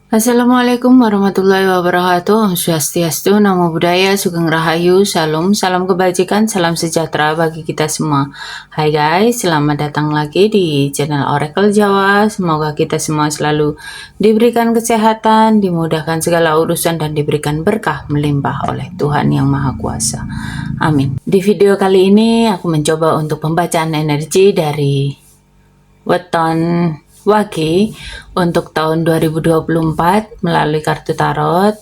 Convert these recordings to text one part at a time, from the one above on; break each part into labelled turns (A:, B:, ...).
A: Assalamualaikum warahmatullahi wabarakatuh. Om Swastiastu, Namo Buddhaya, Sugeng Rahayu, Salam, salam kebajikan, salam sejahtera bagi kita semua. Hai guys, selamat datang lagi di channel Oracle Jawa. Semoga kita semua selalu diberikan kesehatan, dimudahkan segala urusan, dan diberikan berkah melimpah oleh Tuhan Yang Maha Kuasa. Amin. Di video kali ini aku mencoba untuk pembacaan energi dari Weton Wage untuk tahun 2024 melalui kartu tarot.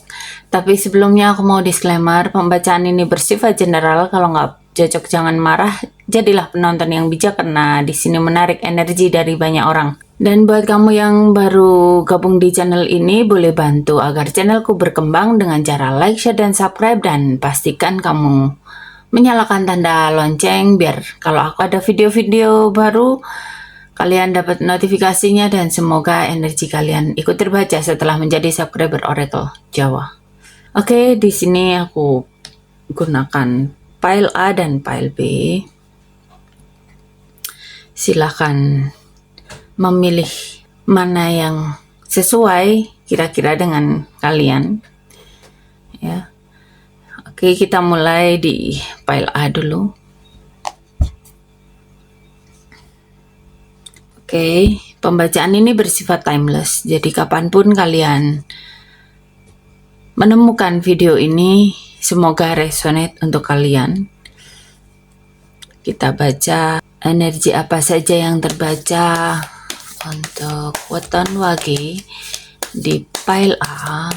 A: Tapi sebelumnya aku mau disclaimer, pembacaan ini bersifat general. Kalau nggak cocok jangan marah, jadilah penonton yang bijak karena di sini menarik energi dari banyak orang. Dan buat kamu yang baru gabung di channel ini, boleh bantu agar channelku berkembang dengan cara like, share, dan subscribe, dan pastikan kamu menyalakan tanda lonceng biar kalau aku ada video-video baru kalian dapat notifikasinya, dan semoga energi kalian ikut terbaca setelah menjadi subscriber Oracle Jawa. Oke, di sini aku gunakan file A dan file B. Silahkan memilih mana yang sesuai kira-kira dengan kalian. Ya. Oke, kita mulai di file A dulu. Oke, pembacaan ini bersifat timeless, jadi kapanpun kalian menemukan video ini, semoga resonate untuk kalian. Kita baca energi apa saja yang terbaca untuk Weton Wage di file A.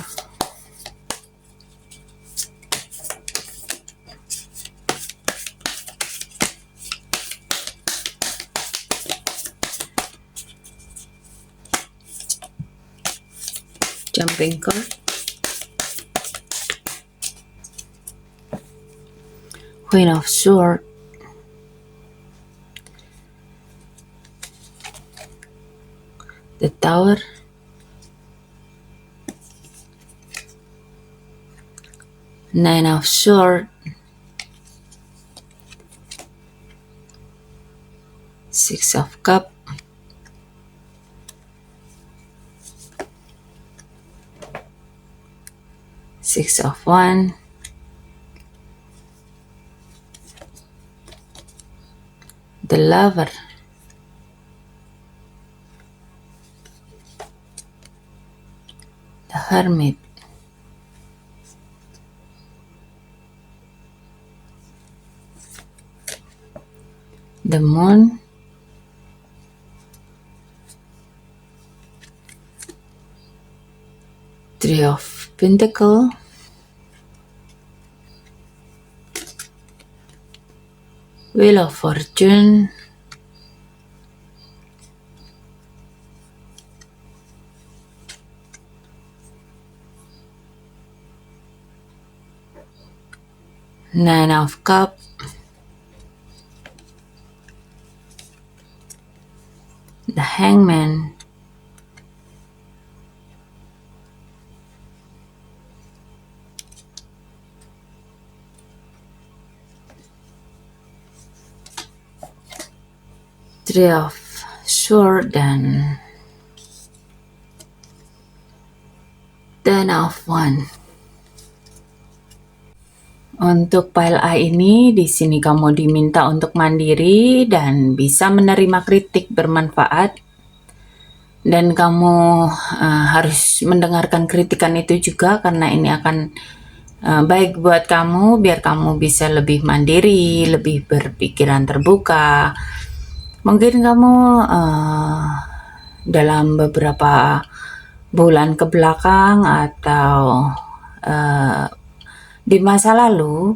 A: Jumping card, Queen of Swords, the Tower, Nine of Swords, Six of Cups, Six of Wands, the Lover, the Hermit, the Moon, Three of Pentacles, Wheel of Fortune, Nine of Cups, the Hangman, Three of Swords, dan Ten of Wands. Untuk file A ini, di sini kamu diminta untuk mandiri dan bisa menerima kritik bermanfaat. Dan kamu harus mendengarkan kritikan itu juga, karena ini akan baik buat kamu, biar kamu bisa lebih mandiri, lebih berpikiran terbuka. Mungkin kamu dalam beberapa bulan ke belakang atau di masa lalu,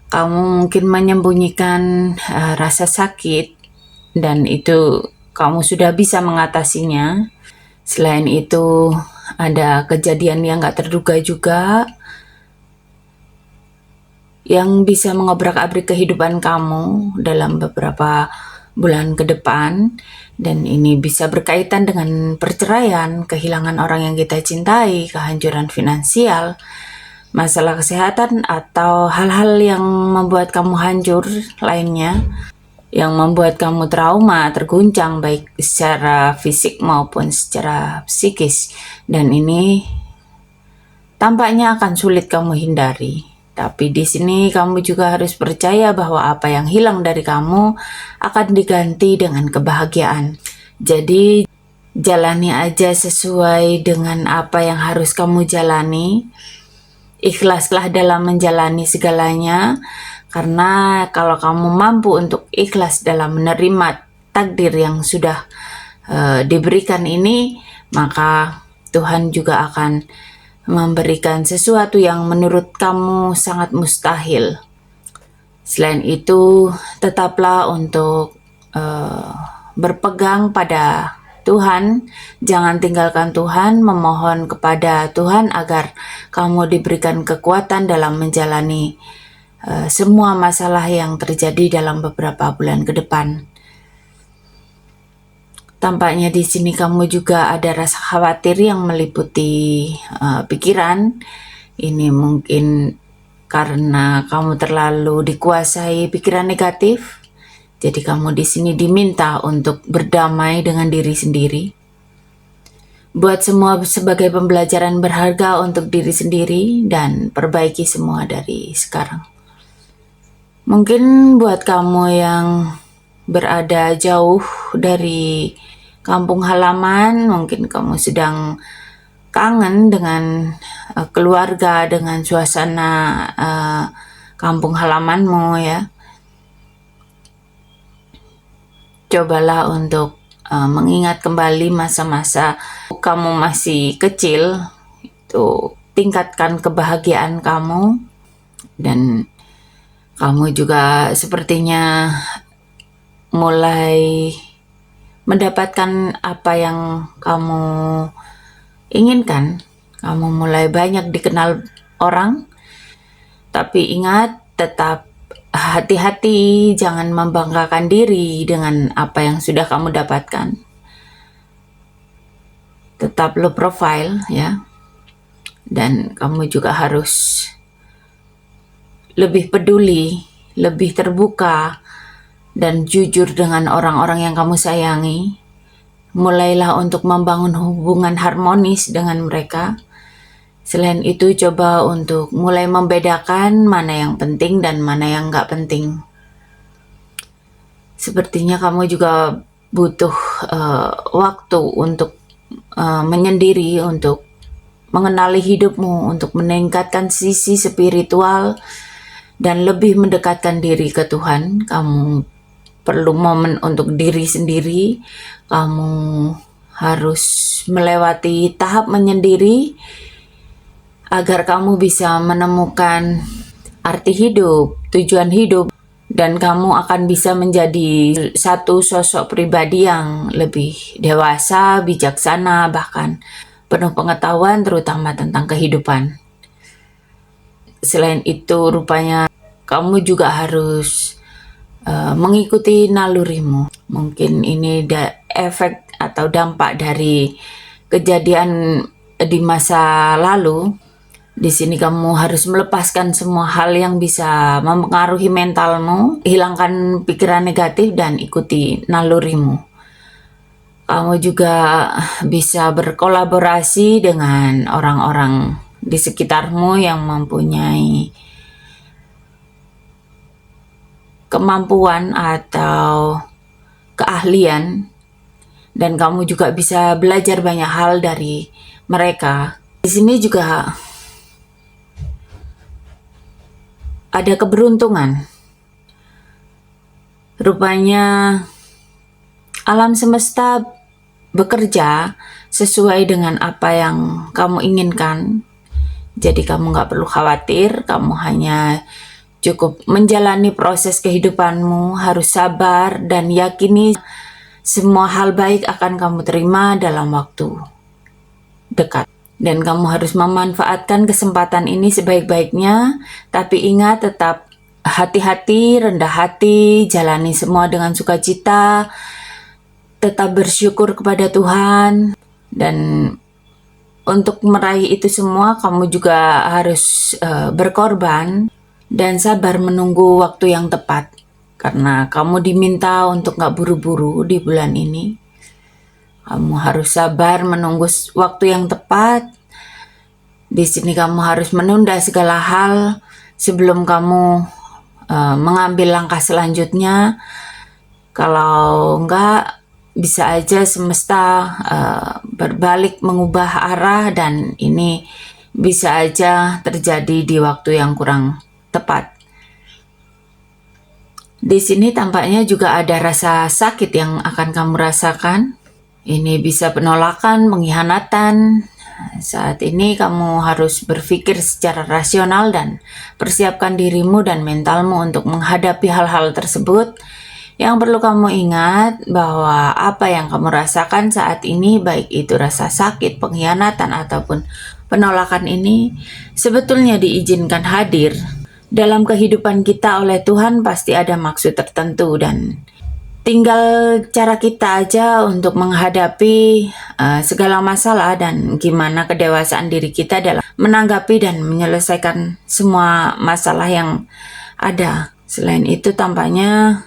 A: kamu mungkin menyembunyikan rasa sakit, dan itu kamu sudah bisa mengatasinya. Selain itu, ada kejadian yang gak terduga juga yang bisa mengobrak-abrik kehidupan kamu dalam beberapa bulan ke depan, dan ini bisa berkaitan dengan perceraian, kehilangan orang yang kita cintai, kehancuran finansial, masalah kesehatan, atau hal-hal yang membuat kamu hancur lainnya. yang membuat kamu trauma, terguncang baik secara fisik maupun secara psikis. Dan ini tampaknya akan sulit kamu hindari. Tapi di sini kamu juga harus percaya bahwa apa yang hilang dari kamu akan diganti dengan kebahagiaan. Jadi jalani aja sesuai dengan apa yang harus kamu jalani. Ikhlaslah dalam menjalani segalanya, karena kalau kamu mampu untuk ikhlas dalam menerima takdir yang sudah diberikan ini, maka Tuhan juga akan memberikan sesuatu yang menurut kamu sangat mustahil. Selain itu, tetaplah untuk berpegang pada Tuhan, jangan tinggalkan Tuhan, memohon kepada Tuhan agar kamu diberikan kekuatan dalam menjalani semua masalah yang terjadi dalam beberapa bulan ke depan. Tampaknya di sini kamu juga ada rasa khawatir yang meliputi pikiran. Ini mungkin karena kamu terlalu dikuasai pikiran negatif. Jadi kamu di sini diminta untuk berdamai dengan diri sendiri. Buat semua sebagai pembelajaran berharga untuk diri sendiri dan perbaiki semua dari sekarang. Mungkin buat kamu yang berada jauh dari kampung halaman, mungkin kamu sedang kangen dengan keluarga, dengan suasana kampung halamanmu ya. Cobalah untuk mengingat kembali masa-masa kamu masih kecil, itu tingkatkan kebahagiaan kamu, dan kamu juga sepertinya mulai mendapatkan apa yang kamu inginkan. Kamu mulai banyak dikenal orang, tapi ingat, tetap hati-hati, jangan membanggakan diri dengan apa yang sudah kamu dapatkan. Tetap low profile ya, dan kamu juga harus lebih peduli, lebih terbuka, dan jujur dengan orang-orang yang kamu sayangi. Mulailah untuk membangun hubungan harmonis dengan mereka. Selain itu, coba untuk mulai membedakan mana yang penting dan mana yang nggak penting. Sepertinya kamu juga butuh waktu untuk menyendiri, untuk mengenali hidupmu, untuk meningkatkan sisi spiritual dan lebih mendekatkan diri ke Tuhan. Kamu perlu momen untuk diri sendiri. Kamu harus melewati tahap menyendiri agar kamu bisa menemukan arti hidup, tujuan hidup, dan kamu akan bisa menjadi satu sosok pribadi yang lebih dewasa, bijaksana, bahkan penuh pengetahuan terutama tentang kehidupan. Selain itu, rupanya kamu juga harus mengikuti nalurimu. Mungkin ini efek atau dampak dari kejadian di masa lalu. Di sini kamu harus melepaskan semua hal yang bisa mempengaruhi mentalmu, hilangkan pikiran negatif dan ikuti nalurimu. Kamu juga bisa berkolaborasi dengan orang-orang di sekitarmu yang mempunyai kemampuan atau keahlian, dan kamu juga bisa belajar banyak hal dari mereka. Di sini juga ada keberuntungan. Rupanya alam semesta bekerja sesuai dengan apa yang kamu inginkan. Jadi kamu nggak perlu khawatir, kamu hanya cukup menjalani proses kehidupanmu, harus sabar dan yakini semua hal baik akan kamu terima dalam waktu dekat. Dan kamu harus memanfaatkan kesempatan ini sebaik-baiknya, tapi ingat, tetap hati-hati, rendah hati, jalani semua dengan sukacita, tetap bersyukur kepada Tuhan, dan untuk meraih itu semua kamu juga harus berkorban dan sabar menunggu waktu yang tepat. karena kamu diminta untuk gak buru-buru di bulan ini. Kamu harus sabar menunggu waktu yang tepat. Di sini kamu harus menunda segala hal sebelum kamu mengambil langkah selanjutnya. Kalau enggak, bisa aja semesta berbalik mengubah arah dan ini bisa aja terjadi di waktu yang kurang tepat. Di sini tampaknya juga ada rasa sakit yang akan kamu rasakan. Ini bisa penolakan, pengkhianatan. Saat ini kamu harus berpikir secara rasional dan persiapkan dirimu dan mentalmu untuk menghadapi hal-hal tersebut. Yang perlu kamu ingat bahwa apa yang kamu rasakan saat ini, baik itu rasa sakit, pengkhianatan, ataupun penolakan ini, sebetulnya diizinkan hadir dalam kehidupan kita oleh Tuhan. Pasti ada maksud tertentu dan tinggal cara kita aja untuk menghadapi segala masalah dan gimana kedewasaan diri kita dalam menanggapi dan menyelesaikan semua masalah yang ada. Selain itu tampaknya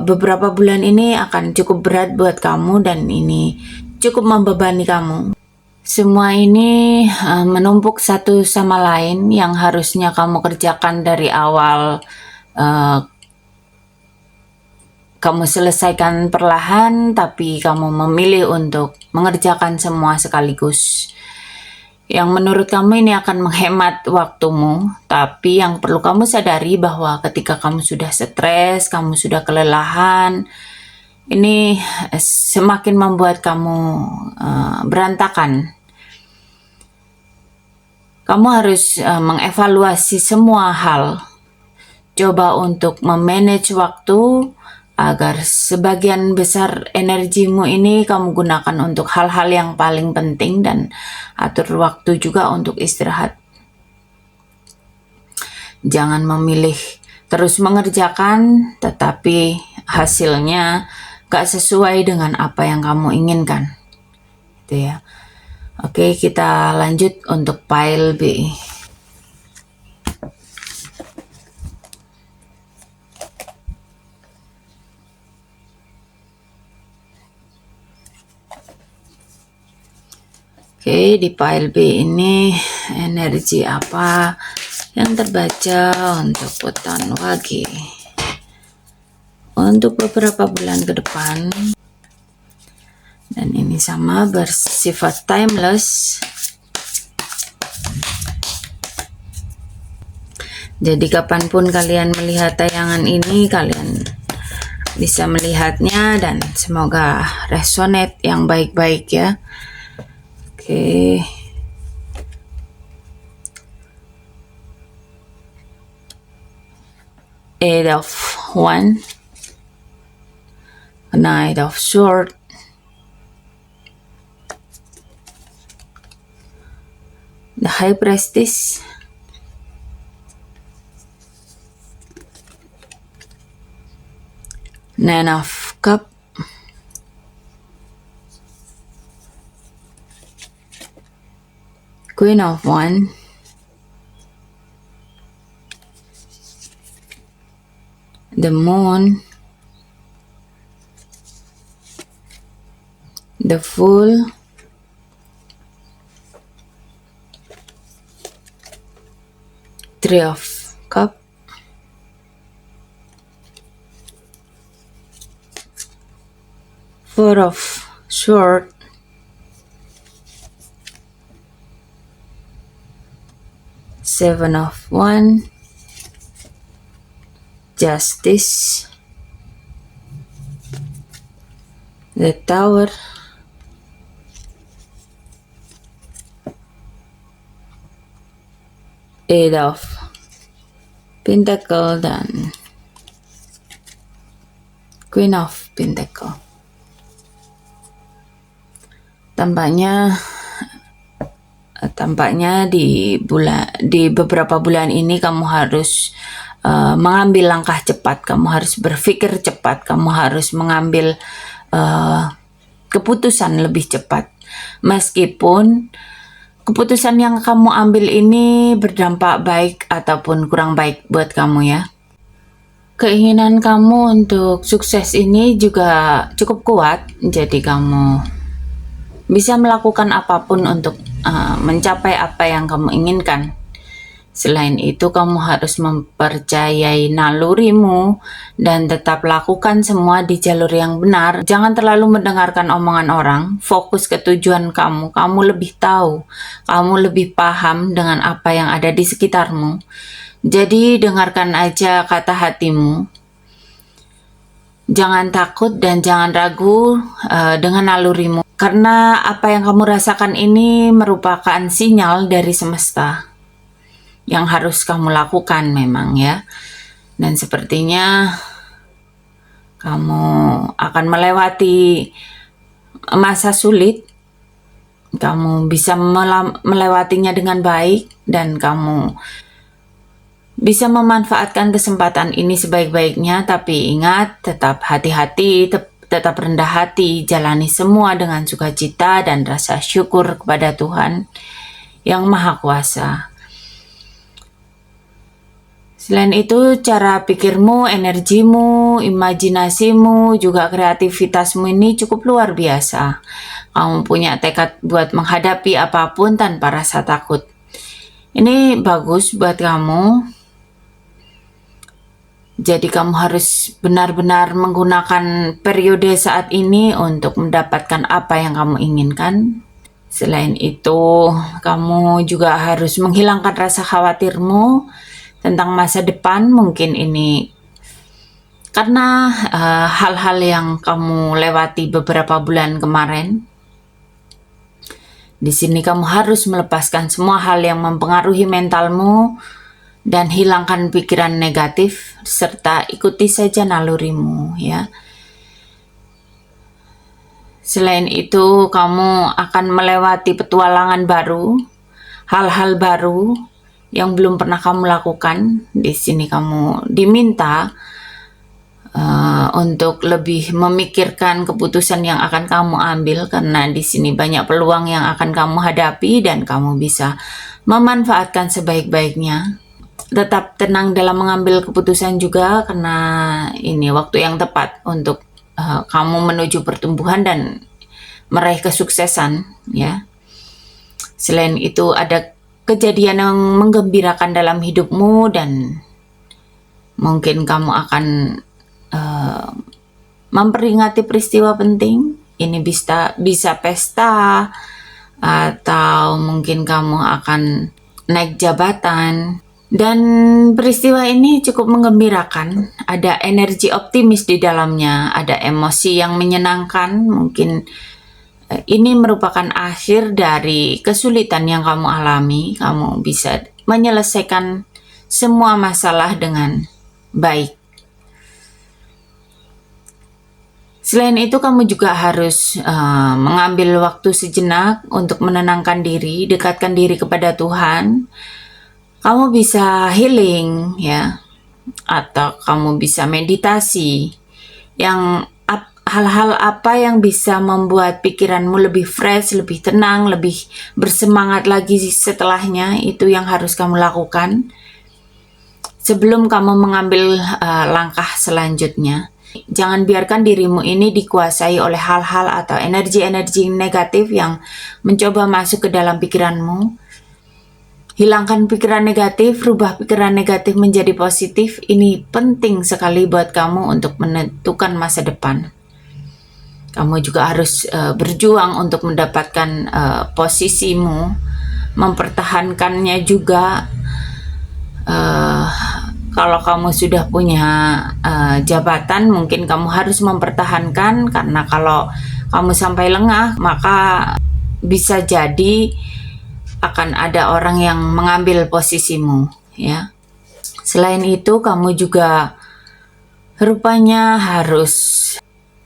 A: beberapa bulan ini akan cukup berat buat kamu dan ini cukup membebani kamu. Semua ini menumpuk satu sama lain yang harusnya kamu kerjakan dari awal. Kamu selesaikan perlahan, tapi kamu memilih untuk mengerjakan semua sekaligus. Yang menurut kamu ini akan menghemat waktumu, tapi yang perlu kamu sadari bahwa ketika kamu sudah stres, kamu sudah kelelahan, ini semakin membuat kamu berantakan. Kamu harus mengevaluasi semua hal. Coba untuk memanage waktu agar sebagian besar energimu ini kamu gunakan untuk hal-hal yang paling penting dan atur waktu juga untuk istirahat. Jangan memilih terus mengerjakan tetapi hasilnya gak sesuai dengan apa yang kamu inginkan. Gitu ya. Oke, kita lanjut untuk pile B. Oke, di pile B ini energi apa yang terbaca untuk Putan Wage untuk beberapa bulan ke depan. Dan ini sama bersifat timeless. Jadi kapanpun kalian melihat tayangan ini, kalian bisa melihatnya dan semoga resonate yang baik-baik ya. Oke. Eight of Wands, Knight of Swords, the High Priestess, Nine of Cups, Queen of Wands, the Moon, the Fool, Three of Cups, Four of Swords, Seven of Wands, Justice, the Tower, Eight of Pentacle dan Queen of Pentacle. Tampaknya di beberapa bulan ini kamu harus mengambil langkah cepat, kamu harus berpikir cepat, kamu harus mengambil keputusan lebih cepat. Meskipun keputusan yang kamu ambil ini berdampak baik ataupun kurang baik buat kamu ya. Keinginan kamu untuk sukses ini juga cukup kuat, jadi kamu bisa melakukan apapun untuk mencapai apa yang kamu inginkan. Selain itu, kamu harus mempercayai nalurimu dan tetap lakukan semua di jalur yang benar. Jangan terlalu mendengarkan omongan orang, fokus ke tujuan kamu. Kamu lebih tahu, kamu lebih paham dengan apa yang ada di sekitarmu. Jadi, dengarkan aja kata hatimu. Jangan takut dan jangan ragu dengan nalurimu. Karena apa yang kamu rasakan ini merupakan sinyal dari semesta yang harus kamu lakukan memang ya. Dan sepertinya kamu akan melewati masa sulit. Kamu bisa melewatinya dengan baik dan kamu bisa memanfaatkan kesempatan ini sebaik-baiknya. Tapi ingat, tetap hati-hati, tetap rendah hati, jalani semua dengan sukacita dan rasa syukur kepada Tuhan yang Maha Kuasa. Selain itu, cara pikirmu, energimu, imajinasimu, juga kreativitasmu ini cukup luar biasa. Kamu punya tekad buat menghadapi apapun tanpa rasa takut. Ini bagus buat kamu. Jadi kamu harus benar-benar menggunakan periode saat ini untuk mendapatkan apa yang kamu inginkan. Selain itu, kamu juga harus menghilangkan rasa khawatirmu tentang masa depan. Mungkin ini karena hal-hal yang kamu lewati beberapa bulan kemarin. Di sini kamu harus melepaskan semua hal yang mempengaruhi mentalmu dan hilangkan pikiran negatif serta ikuti saja nalurimu ya. Selain itu, kamu akan melewati petualangan baru, hal-hal baru yang belum pernah kamu lakukan. Di sini kamu diminta untuk lebih memikirkan keputusan yang akan kamu ambil, karena di sini banyak peluang yang akan kamu hadapi dan kamu bisa memanfaatkan sebaik-baiknya. Tetap tenang dalam mengambil keputusan juga, karena ini waktu yang tepat untuk kamu menuju pertumbuhan dan meraih kesuksesan ya. Selain itu, ada kejadian yang menggembirakan dalam hidupmu dan mungkin kamu akan memperingati peristiwa penting. Ini bisa pesta, atau mungkin kamu akan naik jabatan. Dan peristiwa ini cukup menggembirakan, ada energi optimis di dalamnya, ada emosi yang menyenangkan. Mungkin ini merupakan akhir dari kesulitan yang kamu alami. Kamu bisa menyelesaikan semua masalah dengan baik. Selain itu, kamu juga harus mengambil waktu sejenak untuk menenangkan diri, dekatkan diri kepada Tuhan. Kamu bisa healing ya, atau kamu bisa meditasi. Yang hal-hal apa yang bisa membuat pikiranmu lebih fresh, lebih tenang, lebih bersemangat lagi setelahnya, itu yang harus kamu lakukan sebelum kamu mengambil langkah selanjutnya. Jangan biarkan dirimu ini dikuasai oleh hal-hal atau energi-energi negatif yang mencoba masuk ke dalam pikiranmu. Hilangkan pikiran negatif, rubah pikiran negatif menjadi positif. Ini penting sekali buat kamu untuk menentukan masa depan. Kamu juga harus berjuang untuk mendapatkan posisimu, mempertahankannya juga. Kalau kamu sudah punya jabatan, mungkin kamu harus mempertahankan, karena kalau kamu sampai lengah, maka bisa jadi akan ada orang yang mengambil posisimu ya. Selain itu, kamu juga rupanya harus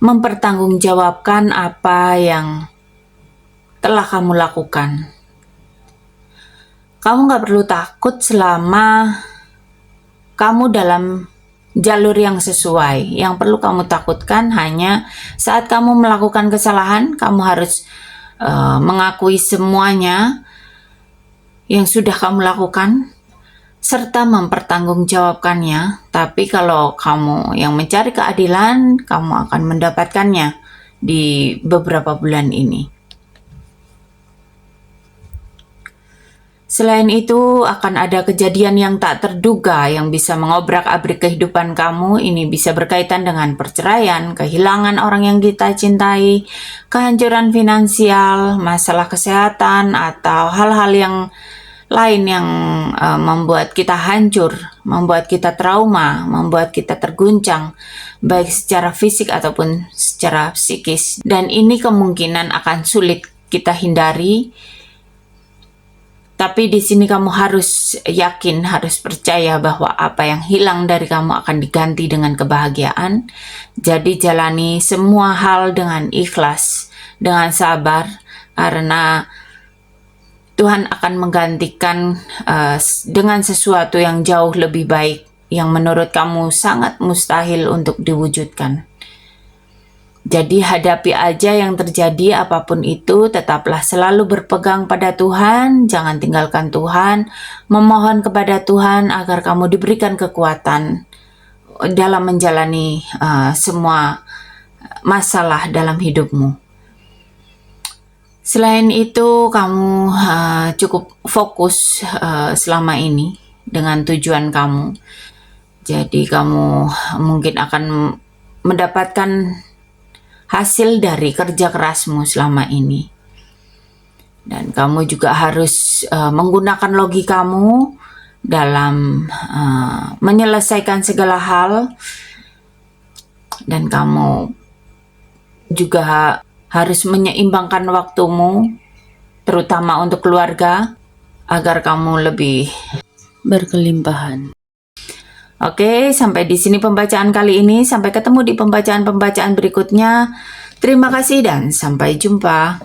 A: mempertanggungjawabkan apa yang telah kamu lakukan. Kamu gak perlu takut selama kamu dalam jalur yang sesuai. Yang perlu kamu takutkan hanya saat kamu melakukan kesalahan. Kamu harus mengakui semuanya yang sudah kamu lakukan. serta mempertanggungjawabkannya. Tapi kalau kamu yang mencari keadilan, kamu akan mendapatkannya di beberapa bulan ini. Selain itu, akan ada kejadian yang tak terduga yang bisa mengobrak-abrik kehidupan kamu. Ini bisa berkaitan dengan perceraian, kehilangan orang yang kita cintai, kehancuran finansial, masalah kesehatan, atau hal-hal yang lain yang membuat kita hancur, membuat kita trauma, membuat kita terguncang, baik secara fisik ataupun secara psikis. Dan ini kemungkinan akan sulit kita hindari. Tapi di sini kamu harus yakin, harus percaya bahwa apa yang hilang dari kamu akan diganti dengan kebahagiaan. Jadi jalani semua hal dengan ikhlas, dengan sabar, karena Tuhan akan menggantikan dengan sesuatu yang jauh lebih baik, yang menurut kamu sangat mustahil untuk diwujudkan. Jadi hadapi aja yang terjadi, apapun itu, tetaplah selalu berpegang pada Tuhan, jangan tinggalkan Tuhan, memohon kepada Tuhan agar kamu diberikan kekuatan dalam menjalani semua masalah dalam hidupmu. Selain itu, kamu cukup fokus selama ini dengan tujuan kamu. Jadi kamu mungkin akan mendapatkan hasil dari kerja kerasmu selama ini. Dan kamu juga harus menggunakan logikamu dalam menyelesaikan segala hal. Dan kamu juga harus menyeimbangkan waktumu, terutama untuk keluarga, agar kamu lebih berkelimpahan. Oke, sampai di sini pembacaan kali ini. Sampai ketemu di pembacaan-pembacaan berikutnya. Terima kasih dan sampai jumpa.